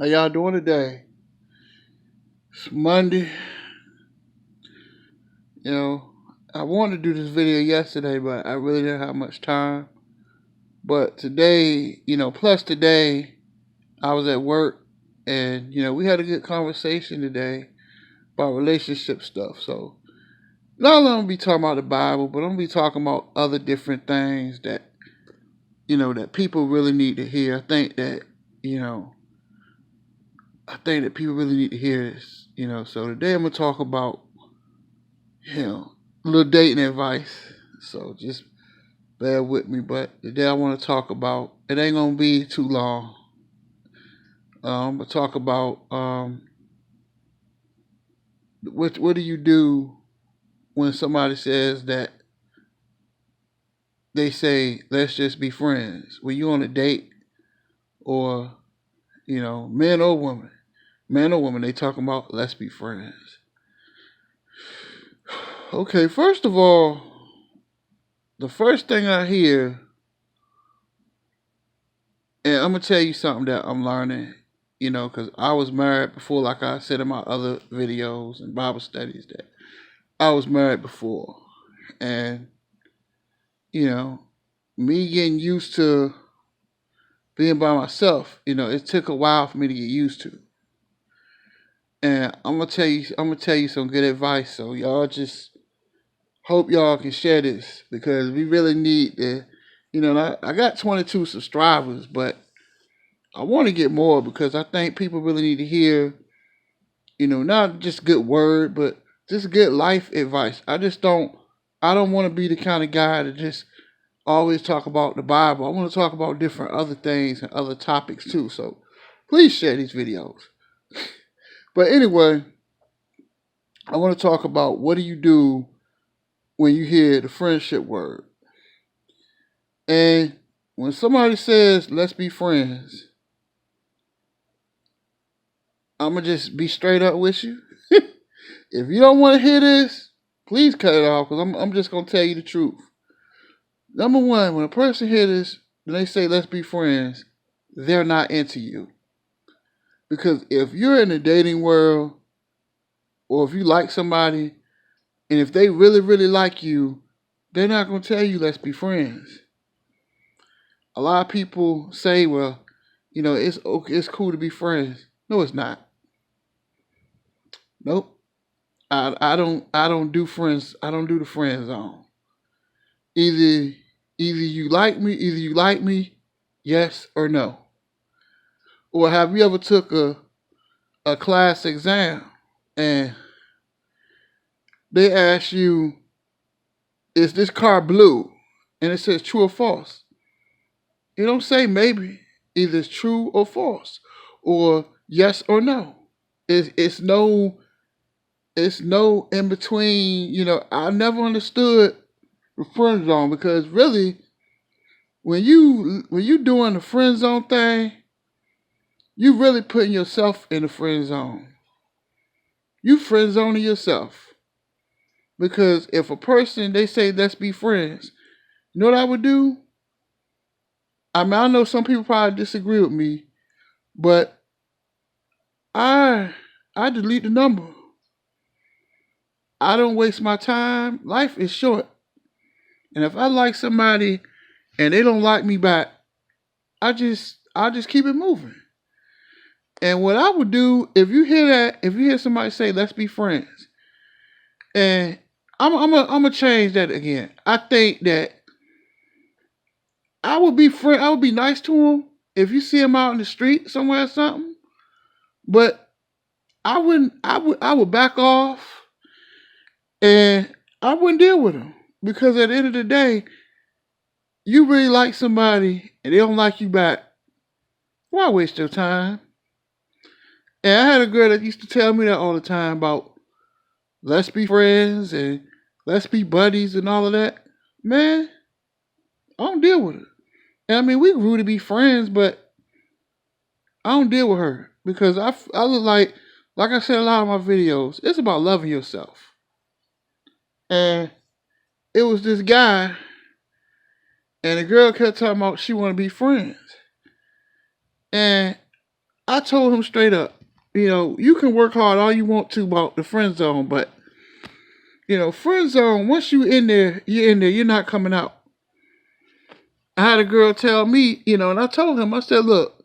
How y'all doing today? It's Monday. You know, I wanted to do this video yesterday, but I really didn't have much time. But today, plus today, I was at work and, we had a good conversation today about relationship stuff. So, not only I'm going to be talking about the Bible, but I'm going to be talking about other different things that, that people really need to hear. You know, I think that people really need to hear this, So today I'm going to talk about a little dating advice. So just bear with me. But today I want to talk about, it ain't going to be too long. But talk about what do you do when somebody says that they say, let's just be friends? When you on a date or, men or women, they talking about let's be friends. Okay, first of all, the first thing I hear, and I'm gonna tell you something that I'm learning, because I was married before, like I said in my other videos and Bible studies, that I was married before, and you know, me getting used to being by myself, it took a while for me to get used to. And I'm gonna tell you some good advice. So y'all just hope y'all can share this because we really need to. I got 22 subscribers, but I want to get more because I think people really need to hear, not just good word, but just good life advice. I don't want to be the kind of guy that just always talk about the Bible. I want to talk about different other things and other topics too. So please share these videos. But anyway, I want to talk about what do you do when you hear the friendship word. And when somebody says, let's be friends, I'm going to just be straight up with you. If you don't want to hear this, please cut it off because I'm just going to tell you the truth. Number one, when a person hears this and they say, let's be friends, they're not into you. Because if you're in the dating world or if you like somebody and if they really, really like you, they're not going to tell you, let's be friends. A lot of people say, well, it's okay, it's cool to be friends. No, it's not. Nope. I don't do friends. I don't do the friend zone. Either either you like me, yes or no. Or have you ever took a class exam and they ask you, is this car blue? And it says true or false. You don't say maybe. Either it's true or false. Or yes or no. It's no in between. I never understood the friend zone because really when you doing the friend zone thing, you really putting yourself in the friend zone. You friend zoning yourself. Because if a person they say let's be friends, you know what I would do? I mean I know some people probably disagree with me, but I I delete the number. I don't waste my time. Life is short. And if I like somebody and they don't like me back, I just keep it moving. And what I would do if you hear somebody say let's be friends, and I'm gonna change that again. I think that I would be nice to him if you see him out in the street somewhere or something. But I would back off and I wouldn't deal with him because at the end of the day, you really like somebody and they don't like you back. Why waste your time? And I had a girl that used to tell me that all the time about let's be friends and let's be buddies and all of that. Man, I don't deal with it. And I mean, we grew to be friends, but I don't deal with her because I look like I said in a lot of my videos, it's about loving yourself. And it was this guy, and the girl kept talking about she want to be friends. And I told him straight up, you can work hard all you want to about the friend zone, but friend zone, once you in there, you're in there, you're not coming out. I had a girl tell me, and I told him, I said, look,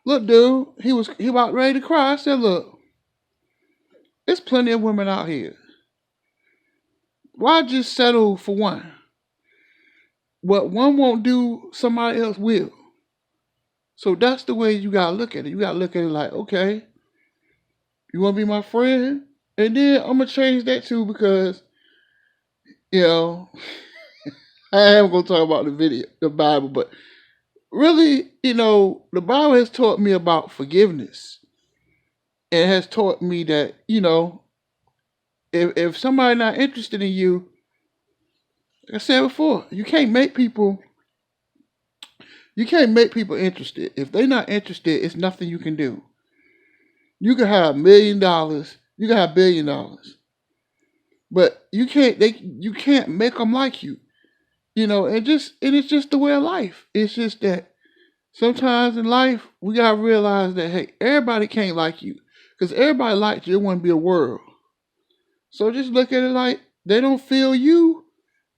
dude, he about ready to cry. I said, look, there's plenty of women out here. Why just settle for one? What one won't do, somebody else will. So that's the way you gotta look at it. You gotta look at it like, okay, you wanna be my friend? And then I'm gonna change that too because, you know, I am gonna talk about the Bible, but really, the Bible has taught me about forgiveness. It has taught me that, if somebody not interested in you, like I said before, you can't make people interested. If they're not interested, it's nothing you can do. You can have $1 million, you can have $1 billion, but you can't make them like you. And it's just the way of life. It's just that sometimes in life we gotta realize that hey, everybody can't like you. Because everybody likes you, it wouldn't be a world. So just look at it like they don't feel you.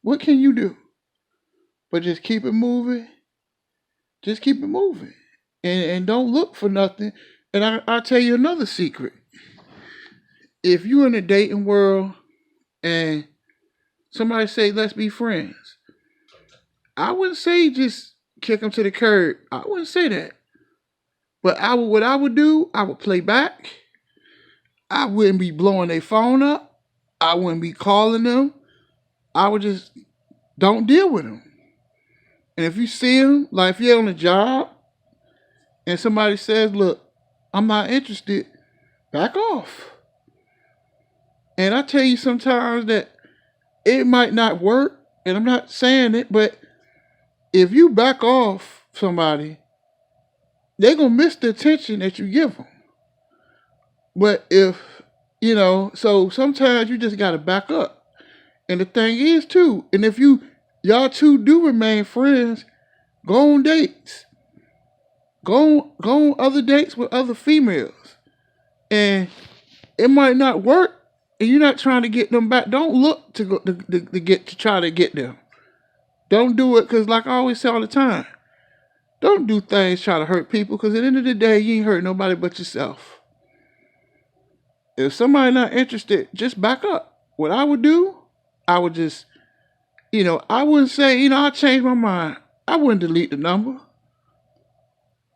What can you do? But just keep it moving. Just keep it moving. And don't look for nothing. And I'll tell you another secret. If you're in the dating world and somebody say, let's be friends, I wouldn't say just kick them to the curb. I wouldn't say that. But what I would do, I would play back. I wouldn't be blowing their phone up. I wouldn't be calling them. I would just don't deal with them. And if you see them, like if you're on a job and somebody says, look, I'm not interested, back off. And I tell you sometimes that it might not work, and I'm not saying it, but if you back off somebody, they're going to miss the attention that you give them. But so sometimes you just got to back up. And the thing is, too, and if y'all two do remain friends, go on dates. Go on other dates with other females. And it might not work, and you're not trying to get them back. Don't look to try to get them. Don't do it, because like I always say all the time, don't do things try to hurt people, because at the end of the day, you ain't hurt nobody but yourself. If somebody not interested, just back up. What I would do, I would just, I wouldn't say, I changed my mind. I wouldn't delete the number.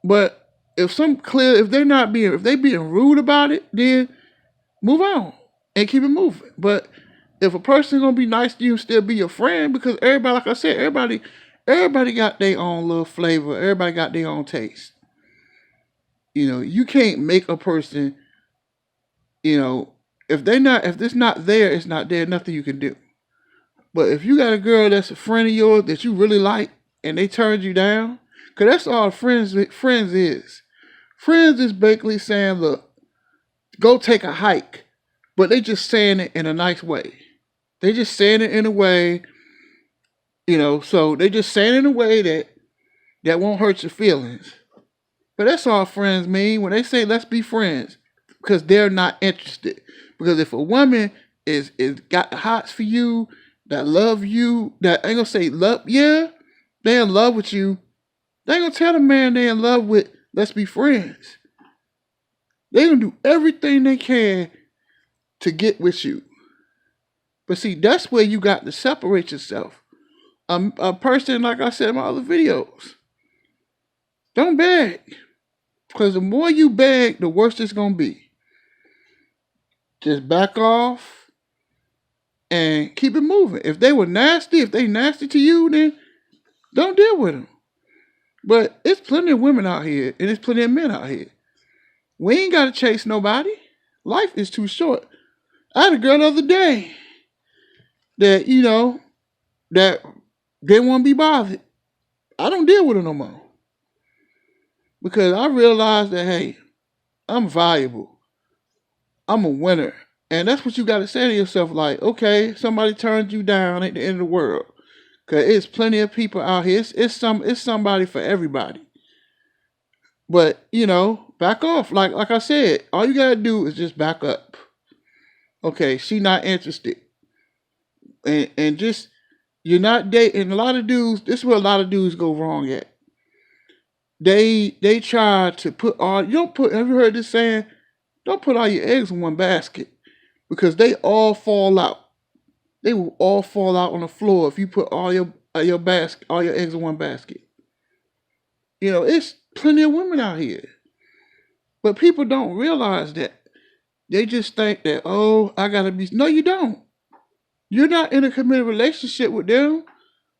But if they being rude about it, then move on and keep it moving. But if a person gonna be nice to you and still be your friend, because everybody, like I said, everybody got their own little flavor. Everybody got their own taste. You can't make a person, if it's not there, it's not there. Nothing you can do. But if you got a girl that's a friend of yours that you really like and they turned you down, because that's all friends is. Friends is basically saying, look, go take a hike. But they just saying it in a nice way. They just saying it in a way, so they just saying it in a way that won't hurt your feelings. But that's all friends mean when they say let's be friends, because they're not interested. Because if a woman is got the hots for you, that love you, that ain't gonna say love, yeah, they in love with you. They ain't gonna tell the man they in love with, let's be friends. They gonna do everything they can to get with you. But see, that's where you got to separate yourself. A person, like I said in my other videos, don't beg. Because the more you beg, the worse it's gonna be. Just back off and keep it moving. If they nasty to you, then don't deal with them. But it's plenty of women out here, and there's plenty of men out here. We ain't got to chase nobody. Life is too short. I had a girl the other day that, that didn't want to be bothered. I don't deal with her no more. Because I realized that, hey, I'm valuable. I'm a winner. And that's what you got to say to yourself, like, okay, somebody turned you down at the end of the world. Because it's plenty of people out here. It's somebody for everybody. But, Back off. Like I said, all you gotta do is just back up. Okay, she not interested. And just you're not dating a lot of dudes. This is where a lot of dudes go wrong at. They try to put all you don't put have you heard this saying? Don't put all your eggs in one basket because they all fall out. They will all fall out on the floor if you put all your eggs in one basket. It's plenty of women out here. But people don't realize that. They just think that, oh, I gotta be. No, you don't. You're not in a committed relationship with them.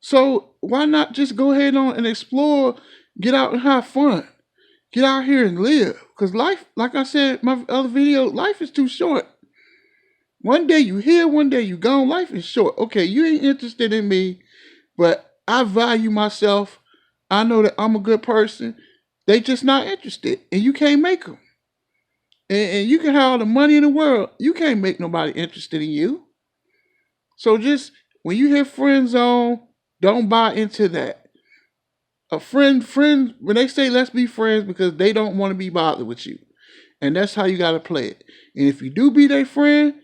So why not just go ahead on and explore, get out and have fun, get out here and live? Because life, like I said in my other video, life is too short. One day you here, one day you gone. Life is short. Okay, you ain't interested in me, but I value myself. I know that I'm a good person. They just not interested, and you can't make them. And you can have all the money in the world. You can't make nobody interested in you. So just when you hear friend zone, don't buy into that. A friend, when they say let's be friends because they don't want to be bothered with you. And that's how you got to play it. And if you do be their friend,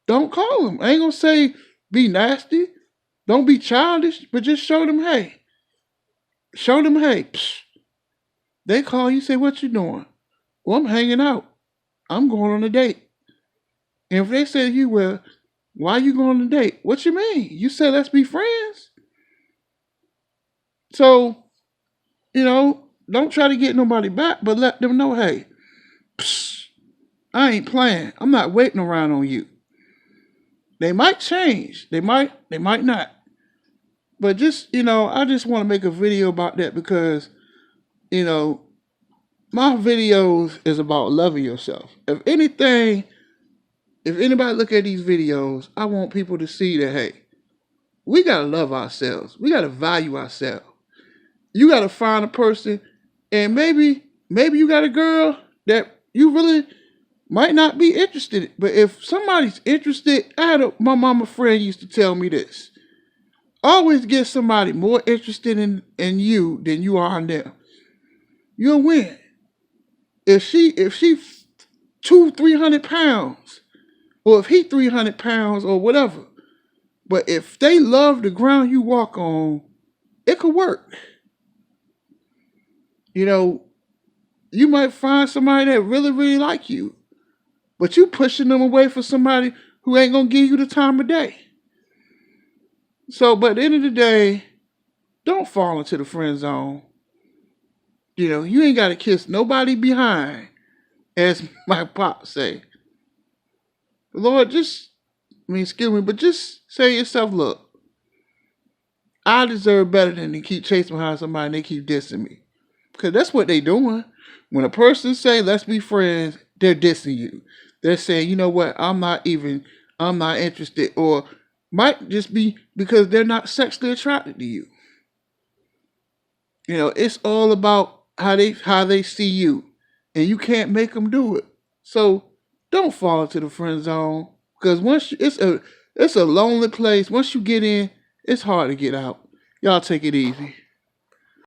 don't call them. I ain't going to say be nasty. Don't be childish, but just show them, hey. Show them, hey. Psh. They call you, say, what you doing? Well, I'm hanging out. I'm going on a date. And if they say to you, well, why you going on a date? What you mean? You said let's be friends. So, don't try to get nobody back, but let them know, hey, psh, I ain't playing. I'm not waiting around on you. They might change. They might not. But just, I just want to make a video about that because, my videos is about loving yourself. If anything, if anybody look at these videos, I want people to see that, hey, we got to love ourselves. We got to value ourselves. You got to find a person, and maybe you got a girl that you really might not be interested in. But if somebody's interested, my mama friend used to tell me this. Always get somebody more interested in you than you are in them. You'll win. If she 200-300 pounds, or if he 300 pounds or whatever, but if they love the ground you walk on, it could work. You might find somebody that really, really like you, but you pushing them away for somebody who ain't gonna give you the time of day. So, but at the end of the day, don't fall into the friend zone. You ain't got to kiss nobody behind, as my pop say. Lord, excuse me, but just say to yourself, look, I deserve better than to keep chasing behind somebody and they keep dissing me. Because that's what they doing. When a person say, let's be friends, they're dissing you. They're saying, you know what, I'm not interested. Or might just be because they're not sexually attracted to you. It's all about how they see you, and you can't make them do it. So don't fall into the friend zone because it's a lonely place. Once you get in, it's hard to get out. Y'all take it easy.